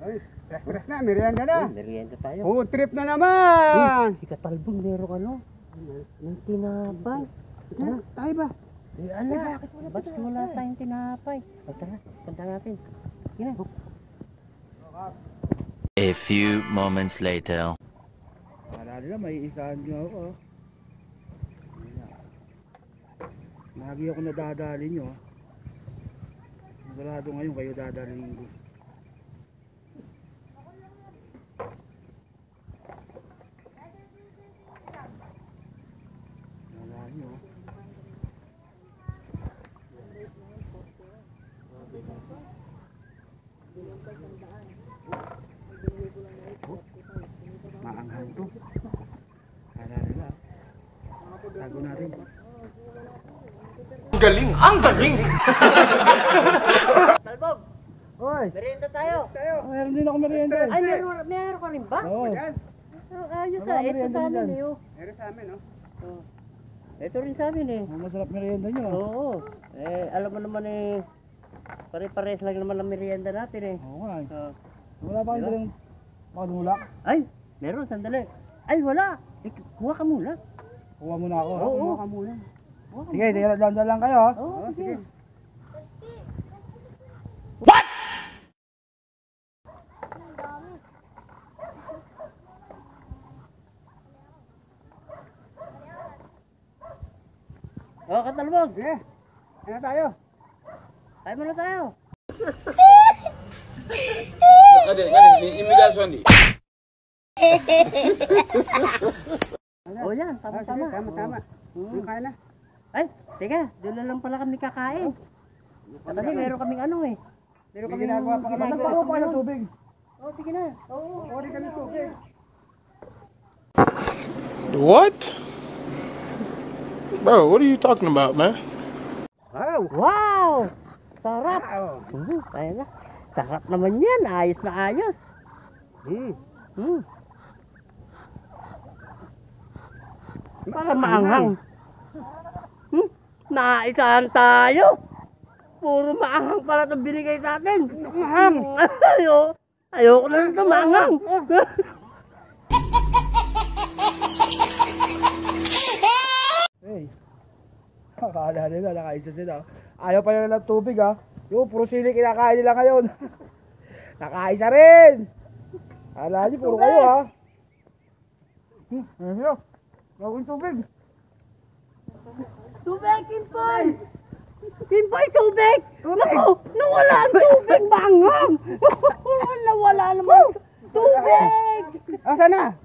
Ay, fresh na, merienda na. Merienda tayo. Food trip na naman. Si Katalbong, meron ano? Ng tinapay. Tara. Tayo ba? Ala, ba't wala tayong tinapay? O tara, punta natin. Yan na. A few moments later. Wala nila, may isahan nyo ako. Lagi ako nadadali nyo. Sigurado ngayon kayo dadalhin ko. Wala nyo. Maanghang to. Wala nila. Tago natin. Ang galing! Ang galing! Talbog! Hoy! Merienda tayo! Meron din ako merienda. Ay, meron ka rin ba? Oo. Ayos ah, ito sa amin eh. Meron sa amin, no? Ito rin sa amin eh. Masarap merienda nyo. Oo. Alam mo naman eh, pare-pares lang naman ang merienda natin eh. Oo nga. Oo. Wala ba kayo dalang panulak? Ay, meron, sandali. Ay, wala. Kuha ka muna. Kuha muna ako. Oo. Kuha ka muna. Sige, dalan lang kayo. Oo, sige. Oh, Katalbog. Sige. Ano tayo? Kain muna tayo. Oh, yan. Tama-tama. Tama-tama. Kaya na. Ay, teka. Doon lang pala kami kakain. Kasi meron kaming ano eh. Meron kaming ginagawa pa kami. Nagpakuha pa kayo ng tubig. Oh, sige na. Oo, ori kami tubig. What? Bro, what are you talking about, man? Wow! Sarap! Wow. Kaya na. Sarap naman yan. Ayos na ayos. Para maanghang. Naisahan tayo. Puro maanghang pala itong binigay sa atin. Maanghang. Ayoko na ito maanghang. Hey. Akala nila, nakaisa sila. Ayaw pa nila ng tubig ha. Yung puro sili kinakain nila ngayon. Nakaisa rin. Akala nyo, puro kayo ha. Ano nyo? Gawin tubig. Tubig, Kimpoy! Kimpoy, tubig! Naku, nawala ang tubig, maanghang! Nawala naman tubig! Asa na?